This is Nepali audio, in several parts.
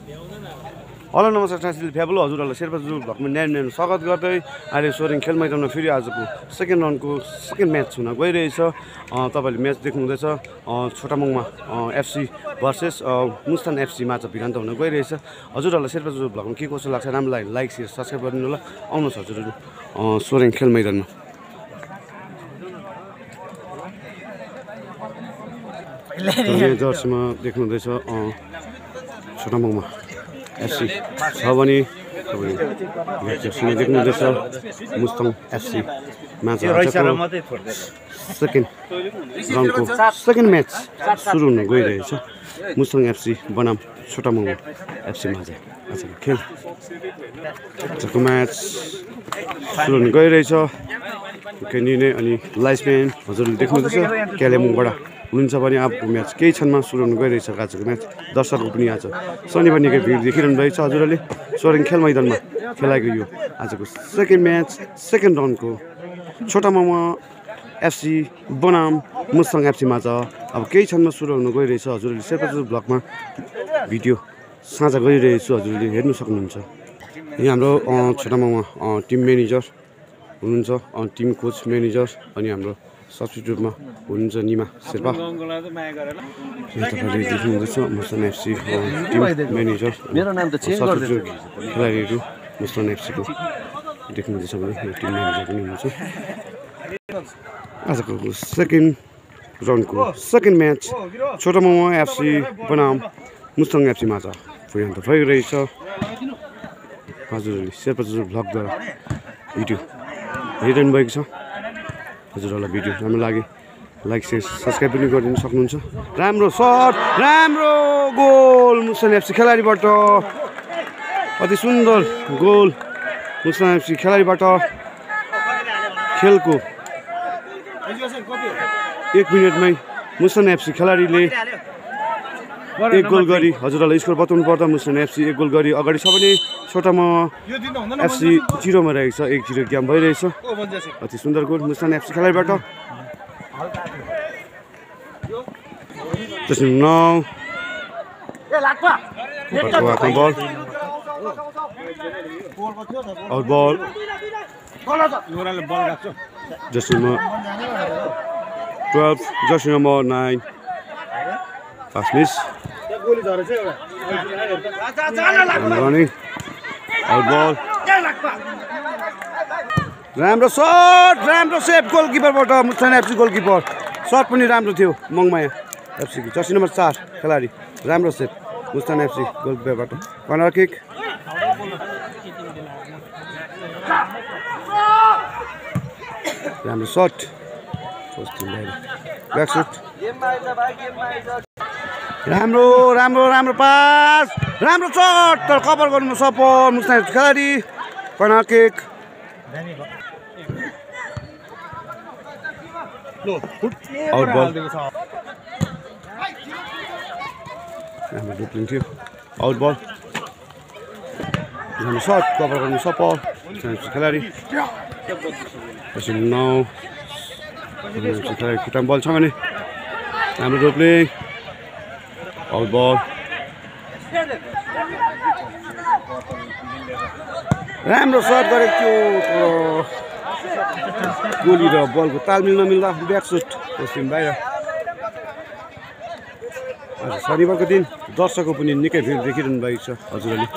हेलो नमस्कार साथीले फ्याबुल हजुरहरूलाई शेर्पा जुल भ्लगमा न्यानो स्वागत गर्दै अहिले सोरेङ खेल मैदानमा फेरि आजको सेकेन्ड राउन्डको सेकेन्ड म्याच हुन गइरहेछ। तपाईँले match देख्नुहुँदैछ छोटामङमा FC versus Mustan FC माझ भिडन्त हुन गइरहेछ। हजुरहरूलाई शेर्पा जुल भ्लगमा के कसो लाग्छ राम्रो लाग्यो लाइक शेयर सब्सक्राइब गरिदिनु होला। आउनुहोस् हजुरहरू सोरेङ खेल मैदानमा। जर्सीमा देख्नुहुँदैछ छोटामङमा एफसी छ भने देख्नुहुँदैछ मुस्ताङ एफसी म्याच सेकेन्ड राउन्डको सेकेन्ड म्याच सुरु हुन गइरहेछ। मुस्ताङ एफसी बनाम छोटामङ एफसी माझ आजको खेल आजको म्याच सुरु हुन गइरहेछ। केनिने अनि लाइसम्यान हजुरले देख्नुहुँदैछ कालेबुङबाट हुनुहुन्छ भने अब म्याच केही क्षणमा सुरु हुन गइरहेछ। आजको म्याच दर्शकहरू पनि आज शनिबार निकै भिड देखिरहनु भएको छ। हजुरहरूले सोरेङ खेल मैदानमा खेलाएको यो आजको सेकेन्ड म्याच सेकेन्ड राउन्डको छोटामङमा एफसी बनाम मुस्ताङ एफसी माझ अब केही क्षणमा सुरु हुन गइरहेछ। हजुरहरूले शेर्पा जुल ब्लगमा भिडियो साझा गरिरहेछु, हजुरले हेर्नु सक्नुहुन्छ। यहाँ हाम्रो छोटामङमा टिम म्यानेजर हुनुहुन्छ, टिम कोच म्यानेजर अनि हाम्रो सब्स्टिट्युटमा हुनुहुन्छ निमा शेर्पा। तपाईँले देख्नुहुँदैछ Mustang FC team manager substitute खेलाडीहरू मुस्ताङ एफसीको देख्नुहुँदैछ भने टिम म्यानेजर पनि हुनुहुन्छ। आजको सेकेन्ड राउन्डको सेकेन्ड म्याच छोटामङमा एफसी बनाम मुस्ताङ एफसी माझ भिडन्त भइरहेछ। हजुरहरूले शेर्पा जुल भ्लगद्वारा भिडियो हेरिरहनु भएको छ। हजुरहरूलाई भिडियो राम्रो लाग्यो लाइक शेयर सब्सक्राइब पनि गरिदिनु सक्नुहुन्छ। राम्रो सट राम्रो गोल मुस्ताङ एफसी खेलाडीबाट, अति सुन्दर गोल मुस्ताङ एफसी खेलाडीबाट। खेलको 1 मिनटमै मुस्ताङ एफसी खेलाडीले 1 गोल गरी हजुरहरूलाई स्कोर बताउनु पर्दा मुस्ताङ एफसी 1 गोल गरी अगाडि छ भने छोटामा एफसी 0मा रहेको छ। 1-0 गेम भइरहेछ। अति सुन्दर गोल मुस्ताङ एफसी खेलाडीबाट। Ball jersey number 12 jersey number 9 pass miss ball राम्रो सट राम्रो सेभ गोलकिपरबाट मुस्ताङ एफसी गोलकिपर सट पनि राम्रो थियो। मङमाया एफसीको जर्सी नम्बर 4 खेलाडी राम्रो सेभ मुस्ताङ एफसी गोलकिपरबाट। कर्नर किक राम्रो सट ब्याक सुट राम्रो राम्रो राम्रो पास राम्रो सट तर कभर गर्नु सफल मुस्ताङ एफसी खेलाडी। कर्नर किक आउट बल राम्रो डुप्लिङ थियो आउट बल राम्रो सट कभर गर्नु सफल मुस्ताङ एफसी खेलाडी। 9 खुट्टामा बल छ भने राम्रो डुप्लिङ आउट बल राम्रो सट गरेको थियो गोली र बलको तालमेल नमिल्दा ब्याक सुट पश्चिम बाहिर। आज शनिबारको दिन दर्शकको पनि निकै भिड देखिरहनु भएको छ। हजुरहरूले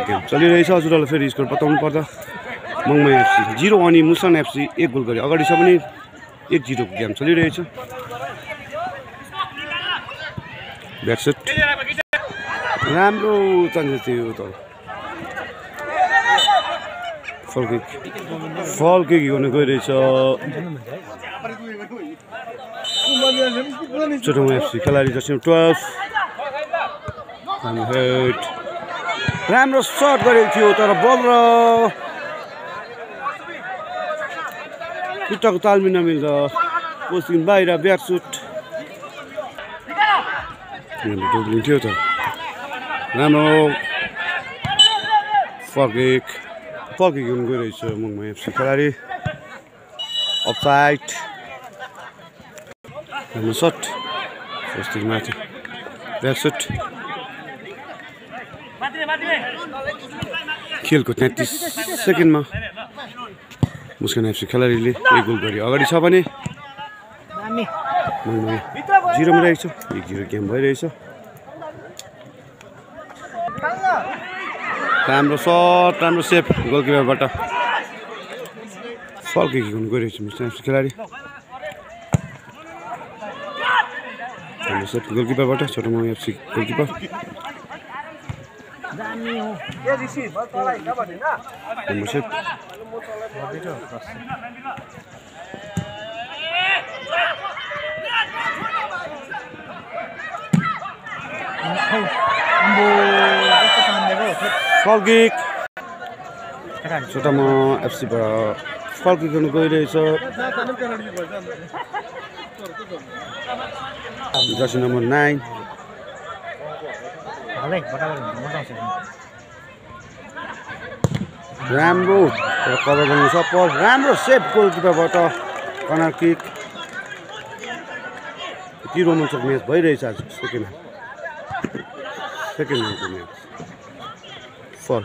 गेम चलिरहेछ। हजुरहरूलाई फेरि स्कोर बताउनु पर्दा मङमाया एफसी 0 अनि मुस्ताङ एफसी 1 गोल गरी अगाडि छ भने 1-0 को गेम चलिरहेछ। ब्याक सुट राम्रो चान्सेस थियो तर फल किक गर्न गइरहेछ छोटामङ एफसी खेलाडी जर्सी 12 राम्रो सट गरेको थियो तर बल र खुट्टाको तालमेल नमिल्दा पश्चिम बाहिर ब्याक सुट थियो त राम्रो फर्किक हुन गइरहेछ मङमाया एफसी खेलाडी। अफसाइड राम्रो सट पश्चिम माथि ब्याकसुट खेलको 33 सेकेन्डमा मुस्कान एफसी खेलाडीले 1 गोल गरी अगाडि छ भने 0 मा रहेछ 1-0 गेम भइरहेछ राम्रो शट राम्रो सेभ गोलकिपरबाट फल्के हुन गइरहेछ मुस्कान एफसी खेलाडी राम्रो सेभ गोलकिपरबाट छोटो मङ एफसी गोलकिपर फल्किक छोटामा एफसीबाट फल्किक गर्नु गइरहेछ जर्सी नम्बर 9 राम्रो कभर गर्नु सफल राम्रो सेभ गोलकिपरबाट कर्नर किक के रोमाञ्चक म्याच भइरहेछ आज सेकेन्ड म्याच फल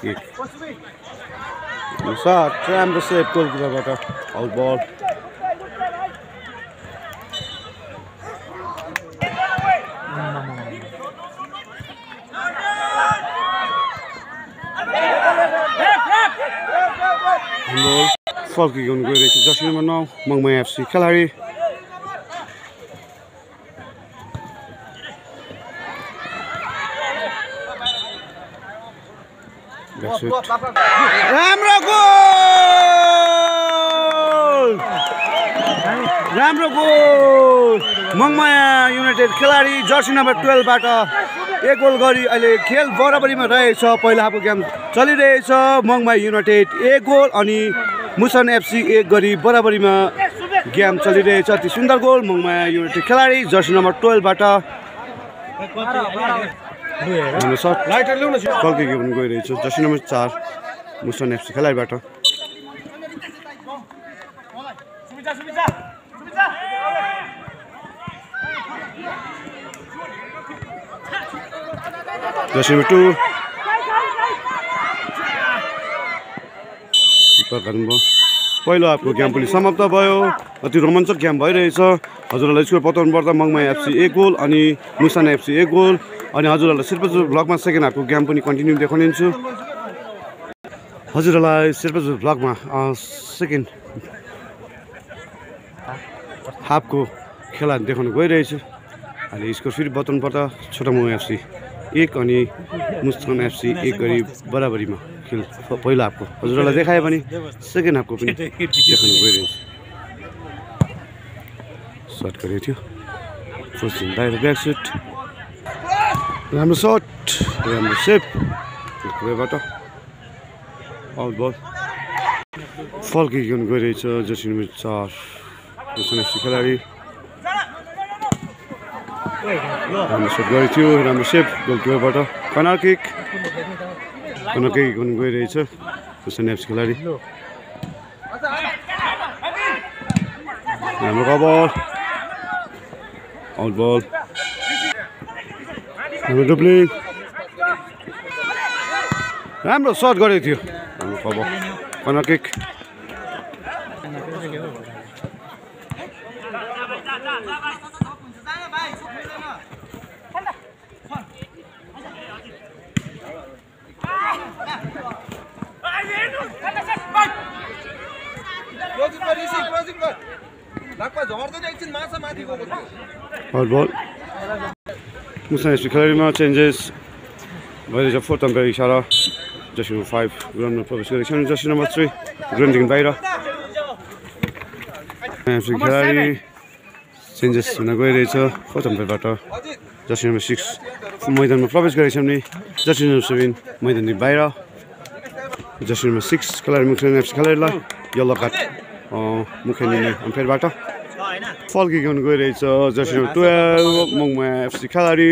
किक शट राम्रो सेभ गोलकिपरबाट आउट बल फल्की गर्नु गइरहेछ जर्सी नम्बर 9 मङमाया एफसी खेलाडी राम्रो गोल मङमाया युनाइटेड खेलाडी जर्सी नम्बर 12 बाट 1 गोल गरी अहिले खेल बराबरीमा रहेछ पहिला हाफको गेम चलिरहेछ मङमाया युनाइटेड 1 गोल अनि मुसन एफसी 1 गरी बराबरीमा गेम चलिरहेछ अति सुन्दर गोल मङमाया युनाइटेड खेलाडी जर्सी नम्बर 12 बाट फल्के हुन गइरहेछ जर्सी नम्बर 4 मुसन एफसी खेलाडीबाट जर्सी नम्बर 2 पहिलो हाफको गेम पनि समाप्त भयो अति रोमाञ्चक गेम भइरहेछ हजुरहरूलाई स्कोर बताउनु पर्दा मङमाया एफसी 1 गोल अनि मुसन एफसी 1 गोल अनि हजुरहरूलाई शेर्पाजुर भ्लगमा सेकेन्ड हाफको गेम पनि कन्टिन्यू देखाउनेछु हजुरहरूलाई शेर्पाजुर भ्लगमा सेकेन्ड हाफको खेला देखाउन गइरहेछु अहिले स्कोर फेरि बताउनु पर्दा छोटा मङ एफसी 1 अनि मुस्कान एफसी 1 गरी बराबरीमा खेल पहिलो हाफको हजुरहरूलाई देखाए भने सेकेन्ड हाफको पनि देखाउन गइरहेछ सर्ट गरेको थियो फर्स्ट बाहिर ब्याक सुट राम्रो शट राम्रो सेभ गोलबाट आउट बल फल्के गर्नु गइरहेछ जर्सी नम्बर 4 मुस्कान एफसी खेलाडी राम्रो सेभ गरेको थियो राम्रो सेभ गोलकिपरबाट कर्नर किक गर्नु गइरहेछ मुस्कान एफसी खेलाडी राम्रो कभर आउट बल राम्रो डुप्लिङ राम्रो सर्ट गरेको थियो राम्रो कभर कर्नर किक आउट बल मुस्कान एफसी खेलाडीमा चेन्जेस भइरहेछ फोर्थ अम्पायर इसारा जर्सी नम्बर 5 ग्राउन्डमा प्रवेश गरेको छन् जर्सी नम्बर 3 ग्राउन्डदेखि बाहिर एफसी खेलाडी चेन्जेस हुन गइरहेछ फोर्थ अम्पायरबाट जर्सी नम्बर 6 मैदानमा प्रवेश गरेको छ भने जर्सी नम्बर 7 मैदानदेखि बाहिर जर्सी नम्बर 6 खेलाडी मुस्कान एफसी खेलाडीलाई यल्लो कार्ड मुख्य निर्णय अम्पायरबाट फल्के गर्नु गइरहेछ जर्सी नम्बर 12 मङमाया एफसी खेलाडी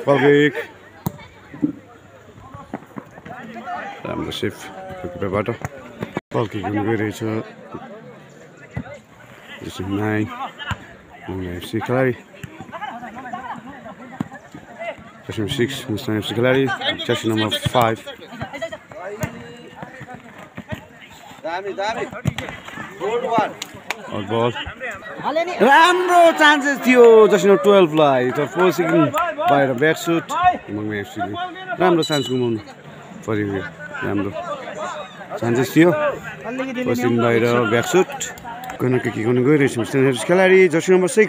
फल्के राम्रो सेफ गोलकिपरबाट फल्के गर्नु गइरहेछ जर्सी नम्बर 9 मङमाया एफसी खेलाडी जर्सी नम्बर 6 मुस्ताङ एफसी खेलाडी जर्सी नम्बर 5 बल राम्रो चान्सेस थियो जर्सी नम्बर 12 लाई तर फोर सिकिङ बाहिर ब्याक सुट मङमाया एफसीले राम्रो चान्स गुमाउनु पर्यो राम्रो चान्सेस थियो फोर सिकिङ बाहिर ब्याक सुट गर्न के गर्नु गइरहेछ मुस्ताङ एफसी खेलाडी जर्सी नम्बर 6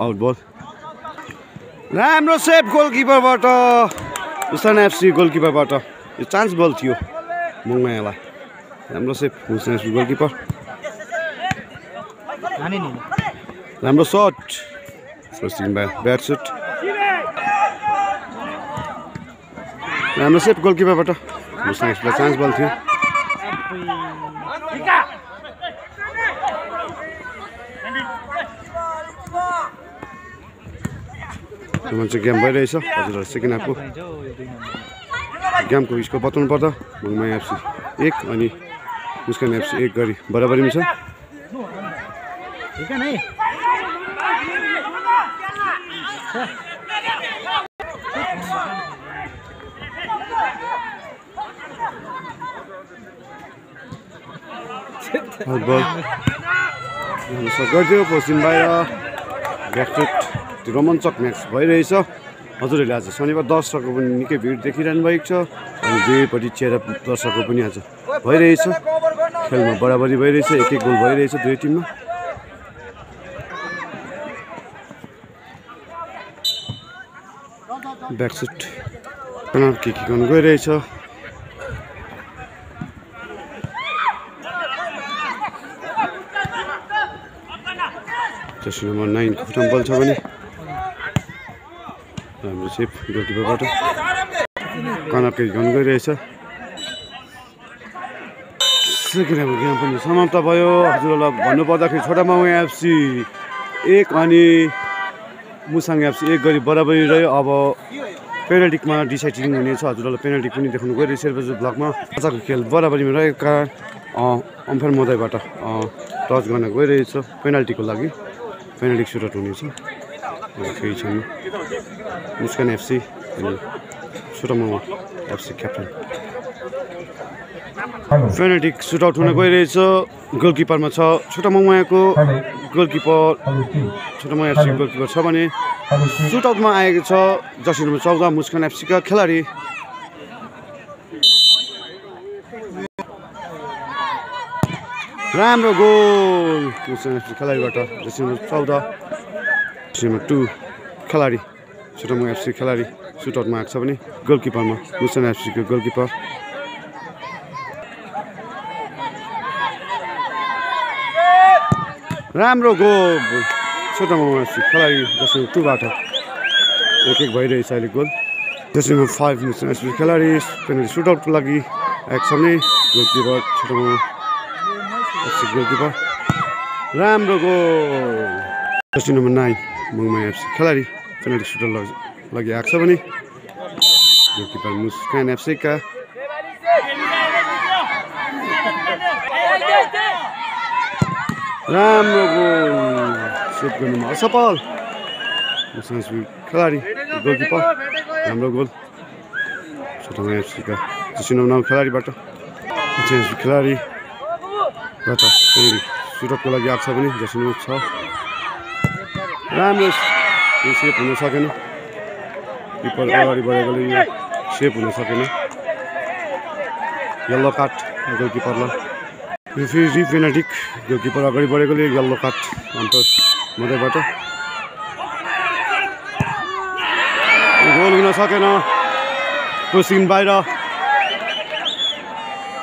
आउट बल राम्रो सेभ गोलकिपरबाट मुस्ताङ एफसी गोलकिपरबाट यो चान्स बल थियो मङमायालाई राम्रो सेभ मुस्ताङ एफसी गोलकिपर राम्रो सट फर्स्ट ब्याक सुट राम्रो सेभ गोलकिपरबाट मुस्ताङ एफसीलाई चान्स बल थियो मान्छे गेम भइरहेछ हजुर सेकेन्ड हाफको गेमको स्कोर बताउनु पर्दा मङमाया एफसी 1 अनि मुस्कान एफसी 1 गरी बराबरीमा छ गरिदियो पश्चिम बाहिर ब्याकफुट रोमाञ्चक म्याच भइरहेछ हजुरहरूले आज शनिबार दर्शकको पनि निकै भिड देखिरहनु भएको छ अनि दुवैपट्टि चेहरा दर्शकको पनि आज भइरहेछ खेलमा बराबरी भइरहेछ एक गोल भइरहेछ दुवै टिममा ब्याकसुट के गर्नु गइरहेछ जर्सी नम्बर 9 को खुट्टामा बल छ भने राम्रो सेभ गोलकिपरबाट कर्नर किक गर्नु गइरहेछ सेकेन्ड हाफको गेम पनि समाप्त भयो हजुरहरूलाई भन्नुपर्दाखेरि छोटा मङमाया एफसी 1 अनि मुस्ताङ एफसी 1 गरी बराबरी रह्यो अब पेनल्टीमा डिसाइडिङ हुनेछ हजुरहरूलाई पेनल्टी पनि देखाउनु गइरहेछ शेरबहादुर ब्लकमा आजको खेल बराबरीमा रहेको कारण अम्पायर महोदयबाट टच गर्न गइरहेछ पेनल्टीको लागि पेनल्टी सुटआउट हुनेछ केही छैन मुस्कान एफसी अनि छोटा मङमाया एफसी क्याप्टेन पेनल्टी सुटआउट हुन गइरहेछ गोलकिपरमा छ छोटा मङमायाको गोलकिपर छोटा मङमाया एफसी गोलकिपर छ भने सुटआउटमा आएको छ जर्सी नम्बर 14 मुस्कान एफसीका खेलाडी राम्रो गोल मुस्कान एफसी खेलाडीबाट जर्सी नम्बर 14 जर्सी नम्बर 2 खेलाडी छोटा मङमाया एफसी खेलाडी सुटआउटमा आएको छ भने गोलकिपरमा मुस्कान एफसीको गोलकिपर राम्रो गोल छोटा मङमाया एफसी खेलाडी जर्सी नम्बर 2 बाट एक भइरहेछ अहिले गोल जर्सी नम्बर 5 मुस्कान एफसी खेलाडी पेनल्टी सुटआउटको लागि आएको छ भने गोलकिपर छोटा मङमाया एफसी गोलकिपर राम्रो गोल जर्सी नम्बर 9 मङमाया एफसी खेलाडी पेनल्टी सुटआउट लागि आएको छ भने गोलकिपर मुस्कान एफसी का राम्रो गोल सेभ गर्नुमा असफल मुस्कान एफसी खेलाडी गोलकिपर राम्रो गोल छोटा मङमाया एफसी का जर्सी नम्बर 9 खेलाडीबाट मुस्कान एफसी खेलाडी पेनल्टी सुटआउटको लागि आएको छ भने जर्सी नम्बर 6 राम्रो सेभ हुन सकेन किपर अगाडि बढेकोले यो सेभ हुन सकेन येल्लो कार्ड गोलकिपरलाई यो फेरि पेनल्टी गोलकिपर अगाडि बढेकोले येल्लो कार्ड अम्पायर मध्येबाट गोल हुन सकेन क्रसिङ बाहिर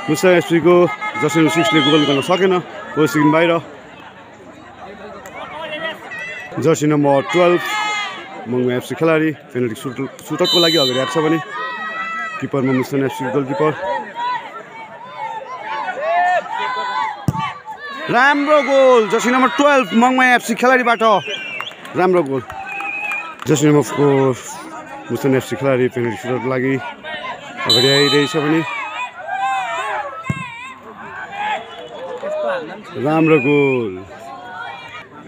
मुस्ताङ एफसीको जर्सी नम्बर 6 ले गोल गर्न सकेन क्रसिङ बाहिर जर्सी नम्बर 12 मङमाया एफसी खेलाडी पेनल्टी सुटआउटको लागि अगाडि आएको छ भने किपरमा मुस्ताङ एफसी गोलकिपर राम्रो गोल जर्सी नम्बर 12 मङमाया एफसी खेलाडीबाट राम्रो goal Jersey number 4 Mustang FC खेलाडी पेनल्टी सुटआउटको लागि अगाडि आइरहेछ भने राम्रो गोल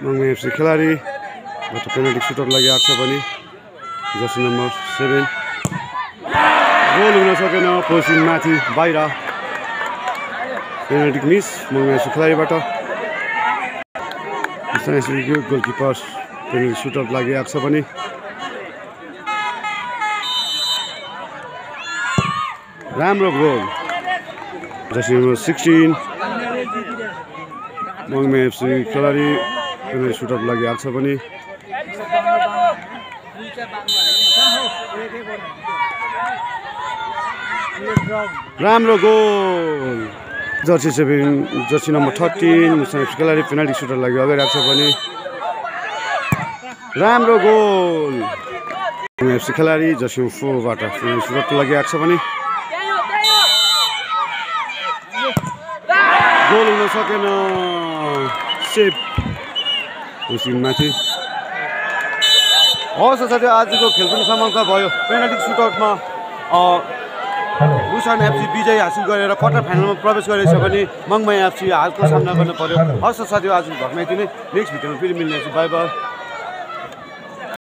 मङमाया एफसी खेलाडीबाट पेनल्टी सुटआउट लागिरहेको छ भने जर्सी नम्बर 7 गोल हुन सकेन पोजिसन माथि बाहिर पेनल्टी मिस मङमाया एफसी खेलाडीबाट गोलकिपर पेनल्टी सुटआउट लागिरहेको छ भने राम्रो गोल जर्सी नम्बर 16 मङमाया एफसी खेलाडी पेनल्टी सुटआउट लागिरहेको छ भने राम्रो goal Jersey number 13 Mustang FC खेलाडी पेनल्टी सुटआउट लागि अगाडि आएको छ भने राम्रो गोल एफसी खेलाडी जर्सी नम्बर 4 बाट पेनल्टी सुटआउट लागि आएको छ भने गोल हुन सकेन सेभ माथि हवस् साथै आजको खेल पनि समाप्त भयो पेनल्टी सुटआउटमा मुस्ताङ एफसी विजय हासिल गरेर क्वार्टर फाइनलमा प्रवेश गरेछ भने मङमाया एफसी हालको सामना गर्न पर्यो हवस् साथै आज भर्खर यति नै नेक्स्ट भिडियोमा फेरि मिल्नेछु बाई बाई